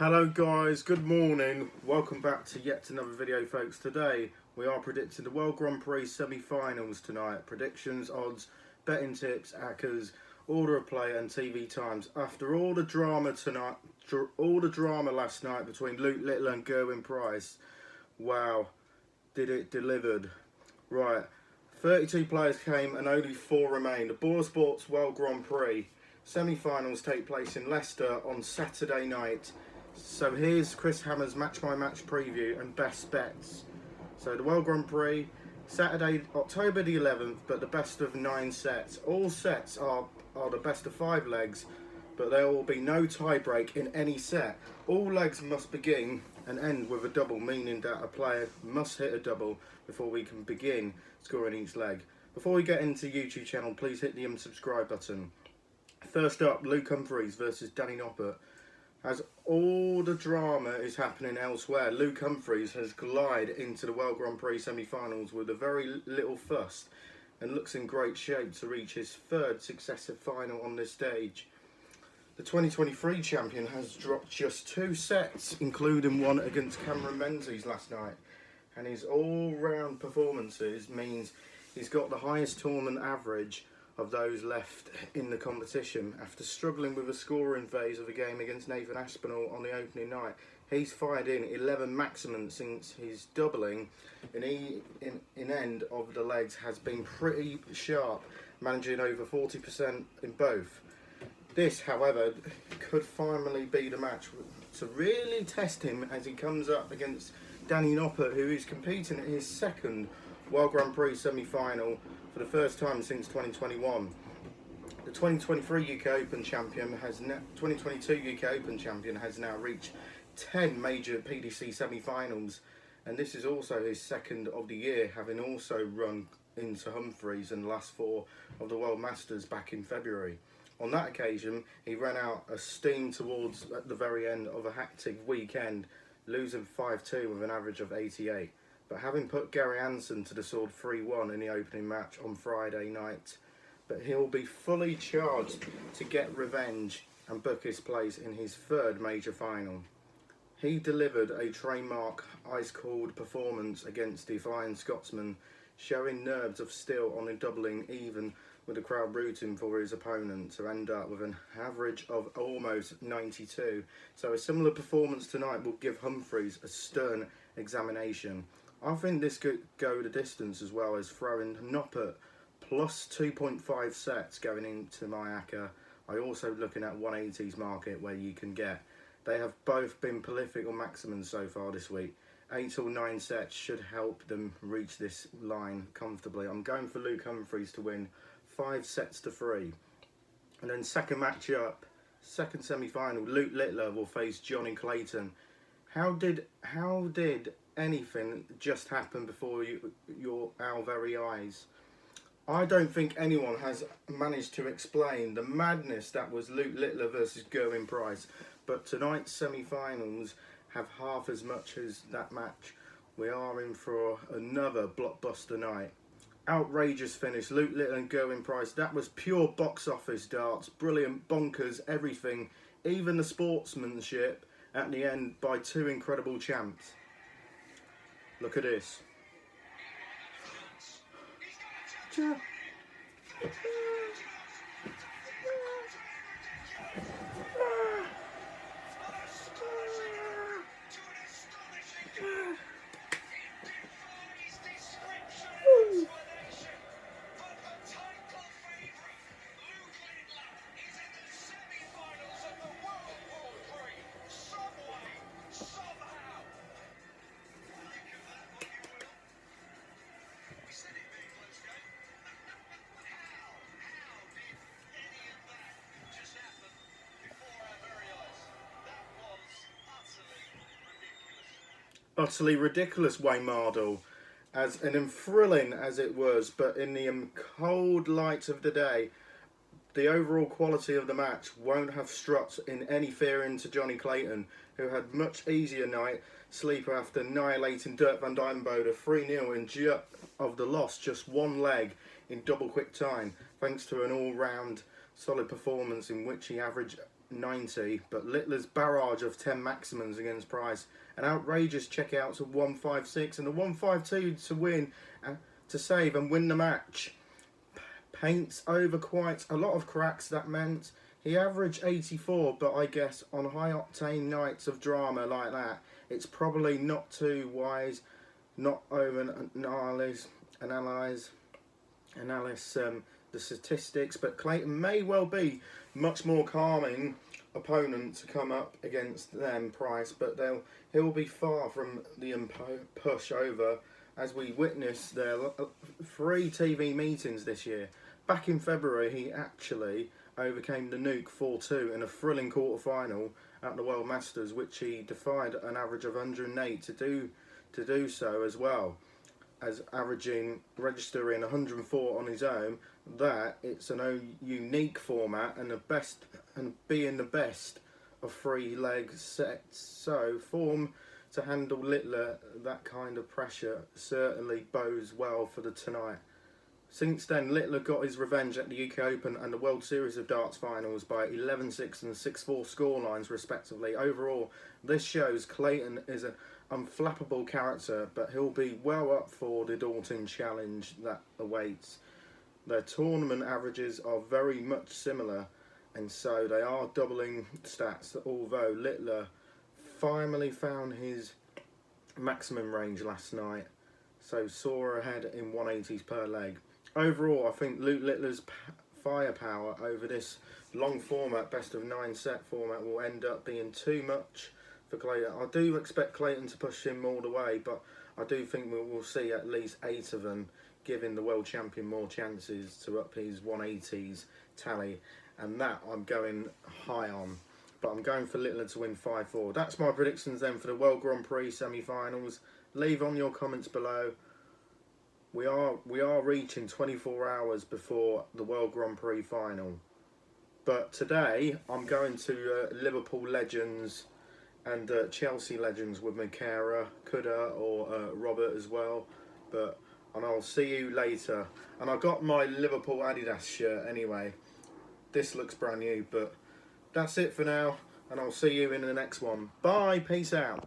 Hello guys, good morning. Welcome back to yet another video, folks. Today we are predicting the World Grand Prix semi-finals tonight. Predictions, odds, betting tips, ACCAs, order of play and TV times. After all the drama tonight, last night between Luke Little and Gerwyn Price, wow, did it delivered. Right, 32 players came and only 4 remained. The Boer Sports World Grand Prix semi-finals take place in Leicester on Saturday night. So here's Chris Hammer's match by match preview and best bets. So the World Grand Prix, Saturday, October the 11th, but the best of 9 sets. All sets are the best of 5 legs, but there will be no tie break in any set. All legs must begin and end with a double, meaning that a player must hit a double before we can begin scoring each leg. Before we get into the YouTube channel, please hit the unsubscribe button. First up, Luke Humphries versus Jonny Noppert. As all the drama is happening elsewhere, Luke Humphries has glided into the World Grand Prix semi-finals with a very little fuss and looks in great shape to reach his 3rd successive final on this stage. The 2023 champion has dropped just 2 sets, including one against Cameron Menzies last night, and his all-round performances means he's got the highest tournament average of those left in the competition. After struggling with a scoring phase of a game against Nathan Aspinall on the opening night, he's fired in 11 maximum since his doubling in end of the legs has been pretty sharp, managing over 40% in both. This, however, could finally be the match to really test him as he comes up against Jonny Noppert, who is competing in his 2nd World Grand Prix semi-final for the first time since 2021. The 2023 UK Open champion 2022 UK Open champion has now reached 10 major PDC semi-finals, and this is also his 2nd of the year, having also run into Humphries in the last 4 of the World Masters back in February. On that occasion, he ran out of steam towards at the very end of a hectic weekend, losing 5-2 with an average of 88. But having put Gary Hansen to the sword 3-1 in the opening match on Friday night, but he'll be fully charged to get revenge and book his place in his 3rd major final. He delivered a trademark ice-cold performance against the Flying Scotsman, showing nerves of steel on a doubling, even with the crowd rooting for his opponent to end up with an average of almost 92. So a similar performance tonight will give Humphries a stern examination. I think this could go the distance, as well as throwing Noppert plus 2.5 sets going into my ACCA. I also looking at 180s market where you can get. They have both been prolific on maximums so far this week. 8 or 9 sets should help them reach this line comfortably. I'm going for Luke Humphries to win 5-3. And then second matchup, 2nd semi-final, Luke Little will face Jonny Clayton. How did anything just happen before our very eyes? I don't think anyone has managed to explain the madness that was Luke Little versus Gerwyn Price, but tonight's semi-finals have half as much as that match. We are in for another blockbuster night. Outrageous finish, Luke Little and Gerwyn Price. That was pure box office darts, brilliant, bonkers, everything, even the sportsmanship at the end by 2 incredible champs. Look at this. Utterly ridiculous, Wayne Mardle, as thrilling as it was, but in the cold light of the day, the overall quality of the match won't have struck in any fear into Jonny Clayton, who had much easier night sleeper after annihilating Dirk van Dijvenbode 3-0 in just of the loss, just 1 leg in double quick time, thanks to an all-round solid performance in which he averaged 190, but Littler's barrage of 10 maximums against Price, an outrageous checkouts of 156 and a 152 to win, to save and win the match. Paints over quite a lot of cracks, that meant. He averaged 84, but I guess on high octane nights of drama like that, it's probably not too wise not over analyze the statistics, but Clayton may well be much more calming opponent to come up against them, Price, but he'll be far from the push over, as we witnessed their 3 TV meetings this year. Back in February, he actually overcame the Nuke 4-2 in a thrilling quarter-final at the World Masters, which he defied an average of 108 to do so, as well as registering 104 on his own. That it's an unique format and being the best of 3 leg sets, so form to handle Littler that kind of pressure certainly bodes well for the tonight. Since then, Littler got his revenge at the UK Open and the World Series of Darts finals by 11-6 and 6-4 scorelines respectively. Overall, this shows Clayton is an unflappable character, but he'll be well up for the daunting challenge that awaits. Their tournament averages are very much similar, and so they are doubling stats, although Littler finally found his maximum range last night, so saw ahead in 180s per leg. Overall, I think Luke Littler's firepower over this long format, best of 9 set format, will end up being too much for Clayton. I do expect Clayton to push him all the way, but I do think we'll see at least 8 of them, giving the world champion more chances to up his 180s tally, and that I'm going high on. But I'm going for Littler to win 5-4. That's my predictions then for the World Grand Prix semi-finals. Leave on your comments below. We are reaching 24 hours before the World Grand Prix final. But today I'm going to Liverpool legends and Chelsea legends with Makera, Kuda or Robert as well. And I'll see you later. And I got my Liverpool Adidas shirt anyway. This looks brand new, but that's it for now. And I'll see you in the next one. Bye, peace out.